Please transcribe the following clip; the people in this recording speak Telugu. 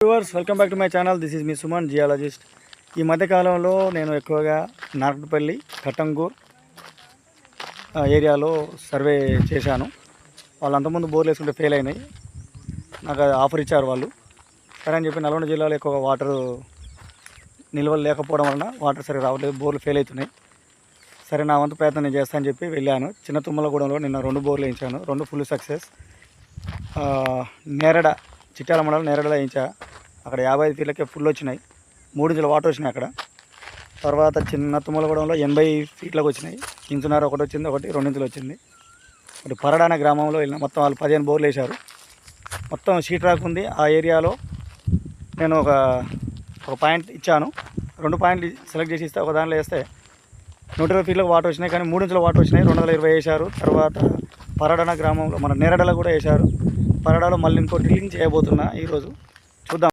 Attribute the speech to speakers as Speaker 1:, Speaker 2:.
Speaker 1: Viewers welcome back to my channel. This is me Suman, geologist. ఈ మధ్యకాలంలో నేను ఎక్కువగా నార్కట్పల్లి, కట్టంగూర్ ఏరియాలో సర్వే చేశాను. వాళ్ళు అంతకుముందు బోర్లు వేసుకుంటే ఫెయిల్ అయినాయి. నాకు ఆఫర్ ఇచ్చారు వాళ్ళు. సరే అని చెప్పి నల్గొండ జిల్లాలో ఎక్కువగా వాటర్ నిల్వలు లేకపోవడం వలన వాటర్ సరిగ్గా రావట్లేదు, బోర్లు ఫెయిల్ అవుతున్నాయి. సరే నా వంతు ప్రయత్నం నేను చేస్తానని చెప్పి వెళ్ళాను. చిన్న తుమ్మలగూడెంలో నిన్న 2 బోర్లు వేయించాను, 2 ఫుల్ సక్సెస్. నేరడ, చిట్యాల మండలం నేరడలో వేయించా. అక్కడ 55 ఫీట్లకే ఫుల్ వచ్చినాయి, 3 ఇంచుల వాటర్ వచ్చినాయి అక్కడ. తర్వాత చిన్న తుమ్మలగూడెంలో 80 ఫీట్లకు వచ్చినాయి, ఇంచున్నర ఒకటి వచ్చింది, ఒకటి 2 ఇంచులు వచ్చింది. ఇప్పుడు పరడాన గ్రామంలో వెళ్ళిన మొత్తం వాళ్ళు 15 బోర్లు వేశారు. మొత్తం షీట్ రాక్ ఉంది. ఆ ఏరియాలో నేను ఒక పాయింట్ ఇచ్చాను, 2 పాయింట్లు సెలెక్ట్ చేసి ఇస్తే ఒక దానిలో వేస్తే 120 ఫీట్లకు వాటర్ వచ్చినాయి, కానీ 3 ఇంచుల వాటర్ వచ్చినాయి. 220 వేశారు. తర్వాత పరడాన గ్రామంలో మన నేరడలో కూడా వేశారు. పరడాలో మళ్ళీ ఇంకో డ్రిల్లింగ్ చేయబోతున్నా ఈరోజు.